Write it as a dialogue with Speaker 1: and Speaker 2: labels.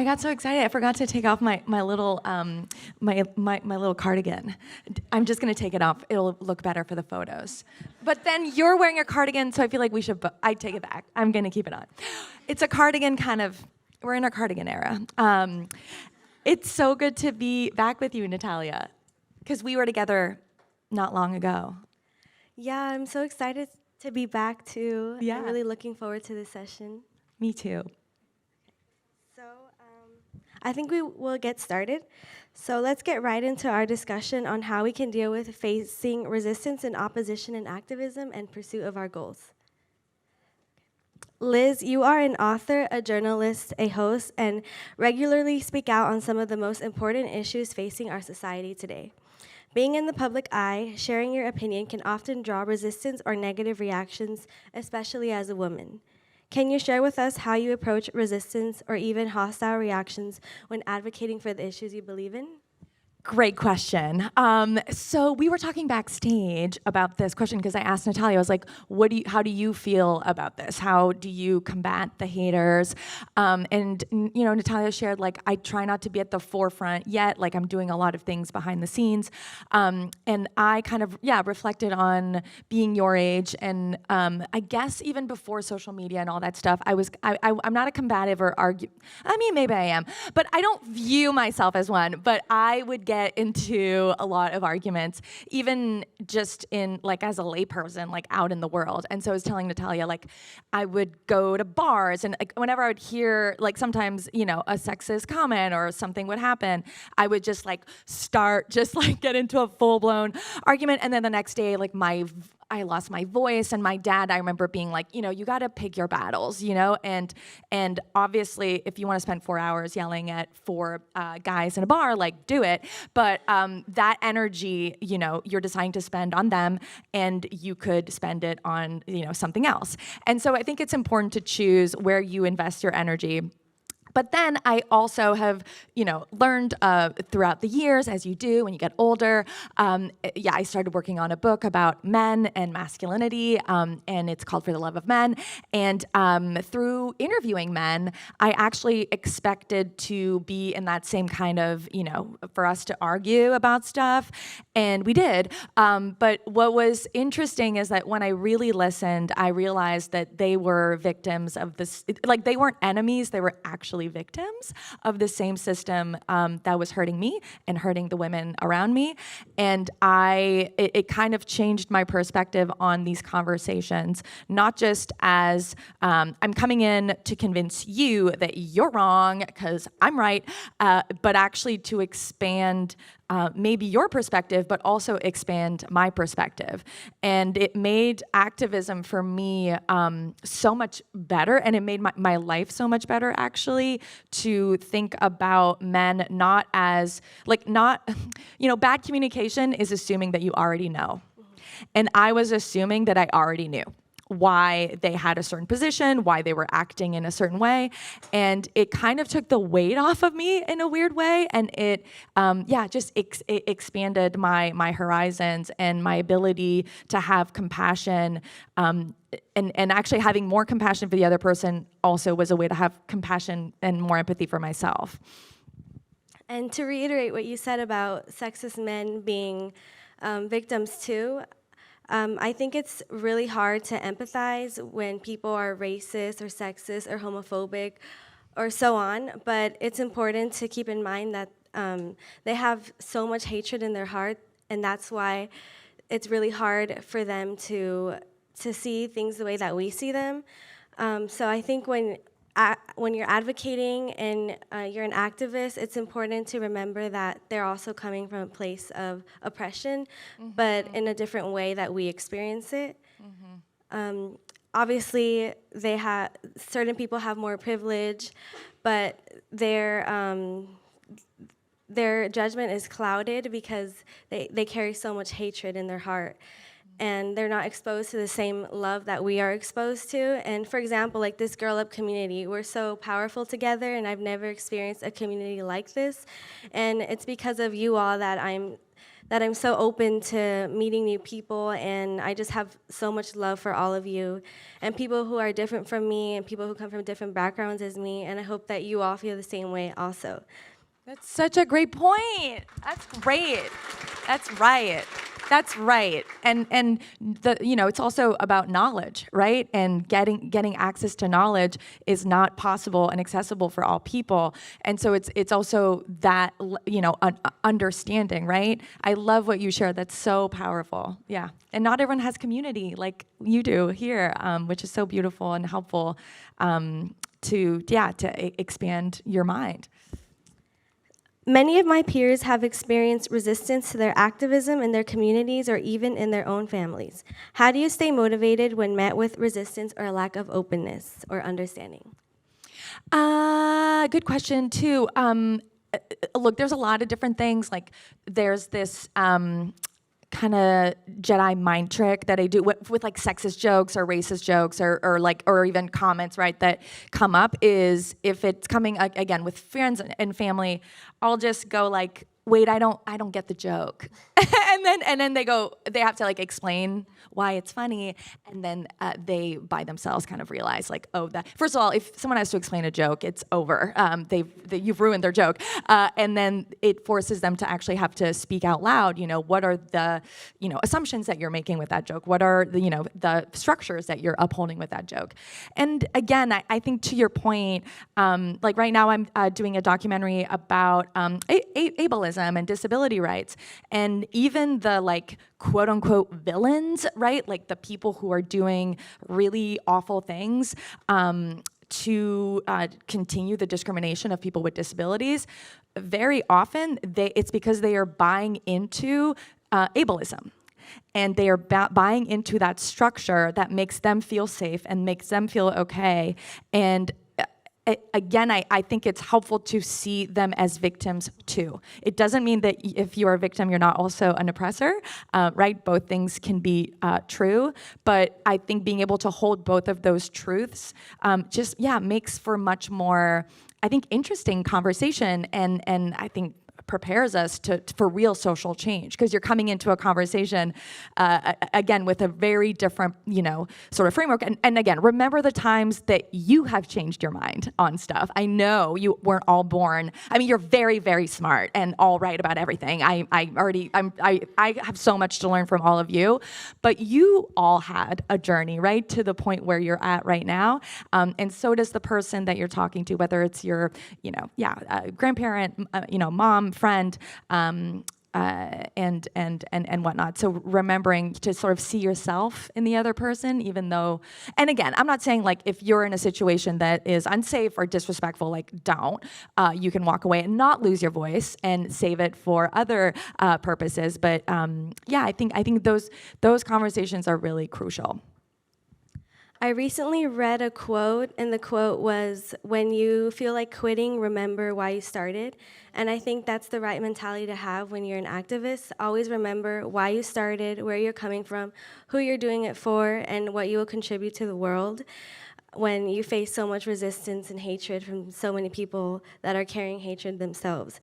Speaker 1: got so excited. I forgot to take off my little my little cardigan. I'm just gonna take it off. It'll look better for the photos. But then you're wearing a cardigan, so I feel like we should. I take it back. I'm gonna keep it on. It's a cardigan kind of. We're in a cardigan era. It's so good to be back with you, Natalia, because we were together not long ago.
Speaker 2: Yeah, I'm so excited to be back too.
Speaker 1: Yeah.
Speaker 2: I'm really looking forward to this session.
Speaker 1: Me too.
Speaker 2: So I think we will get started. So let's get right into our discussion on how we can deal with facing resistance and opposition in activism and pursuit of our goals. Liz, you are an author, a journalist, a host, and regularly speak out on some of the most important issues facing our society today. Being in the public eye, sharing your opinion can often draw resistance or negative reactions, especially as a woman. Can you share with us how you approach resistance or even hostile reactions when advocating for the issues you believe in?
Speaker 1: Great question. So we were talking backstage about this question because I asked Natalia, I was like, how do you feel about this? How do you combat the haters? And Natalia shared, like, I try not to be at the forefront yet, like I'm doing a lot of things behind the scenes. And I kind of, reflected on being your age. And I guess even before social media and all that stuff, I'm not a combative or maybe I am, but I don't view myself as one, but I would get into a lot of arguments, even just in, like, as a layperson, like out in the world. And so I was telling Natalia, like, I would go to bars and, like, whenever I would hear, like, sometimes, a sexist comment or something would happen, I would just get into a full-blown argument. And then the next day, like, I lost my voice, and my dad, I remember being like, you got to pick your battles, and obviously if you want to spend 4 hours yelling at 4 guys in a bar, like, do it. But that energy, you're deciding to spend on them, and you could spend it on, something else. And so I think it's important to choose where you invest your energy. But then I also have, learned throughout the years, as you do when you get older. I started working on a book about men and masculinity, and it's called For the Love of Men. And through interviewing men, I actually expected to be in that same kind of, for us to argue about stuff, and we did. But what was interesting is that when I really listened, I realized that they were victims of this, like, they weren't enemies, they were actually victims of the same system that was hurting me and hurting the women around me. And it kind of changed my perspective on these conversations, not just as I'm coming in to convince you that you're wrong because I'm right, but actually to expand maybe your perspective, but also expand my perspective. And it made activism for me so much better, and it made my life so much better, actually, to think about men not as, bad communication is assuming that you already know. And I was assuming that I already knew why they had a certain position, why they were acting in a certain way. And it kind of took the weight off of me in a weird way. And it, it expanded my horizons and my ability to have compassion. And actually having more compassion for the other person also was a way to have compassion and more empathy for myself.
Speaker 2: And to reiterate what you said about sexist men being victims too, I think it's really hard to empathize when people are racist or sexist or homophobic or so on, but it's important to keep in mind that they have so much hatred in their heart, and that's why it's really hard for them to see things the way that we see them. So I think when you're advocating and you're an activist, it's important to remember that they're also coming from a place of oppression, but in a different way that we experience it. Obviously, certain people have more privilege, but their judgment is clouded because they carry so much hatred in their heart. And they're not exposed to the same love that we are exposed to. And for example, like this Girl Up community, we're so powerful together, and I've never experienced a community like this. And it's because of you all that I'm that I'm so open to meeting new people, and I just have so much love for all of you and people who are different from me and people who come from different backgrounds as me, and I hope that you all feel the same way also.
Speaker 1: That's such a great point. That's great. That's right. That's right. And the it's also about knowledge, right? And getting access to knowledge is not possible and accessible for all people. And so it's also that understanding, right? I love what you shared. That's so powerful. Yeah. And not everyone has community like you do here, which is so beautiful and helpful to expand your mind.
Speaker 2: Many of my peers have experienced resistance to their activism in their communities or even in their own families. How do you stay motivated when met with resistance or a lack of openness or understanding?
Speaker 1: Good question too. Look, there's a lot of different things. Like there's this kind of Jedi mind trick that I do with like sexist jokes or racist jokes or even comments, right, that come up is if it's coming again with friends and family, I'll just go like, wait, I don't get the joke. and then they have to like explain why it's funny, and then they by themselves kind of realize like, oh, that first of all, if someone has to explain a joke, it's over. You've ruined their joke, and then it forces them to actually have to speak out loud. What are the assumptions that you're making with that joke? What are the structures that you're upholding with that joke? And again, I think to your point, like right now I'm doing a documentary about ableism and disability rights, and even the like quote unquote villains, right? Like the people who are doing really awful things to continue the discrimination of people with disabilities. Very often, it's because they are buying into ableism. And they are buying into that structure that makes them feel safe and makes them feel okay. And again, I think it's helpful to see them as victims too. It doesn't mean that if you're a victim, you're not also an oppressor, right? Both things can be true, but I think being able to hold both of those truths makes for much more, I think, interesting conversation, and I think prepares us for real social change, because you're coming into a conversation again with a very different sort of framework, and again, remember the times that you have changed your mind on stuff. I know you weren't all born, I mean, you're very, very smart and all right about everything. I have so much to learn from all of you, but you all had a journey, right, to the point where you're at right now, and so does the person that you're talking to, whether it's your grandparent, mom, friend, and whatnot. So remembering to sort of see yourself in the other person, even though, and again, I'm not saying like if you're in a situation that is unsafe or disrespectful, like don't. You can walk away and not lose your voice and save it for other purposes. But I think those conversations are really crucial.
Speaker 2: I recently read a quote, and the quote was, "When you feel like quitting, remember why you started." And I think that's the right mentality to have when you're an activist. Always remember why you started, where you're coming from, who you're doing it for, and what you will contribute to the world when you face so much resistance and hatred from so many people that are carrying hatred themselves.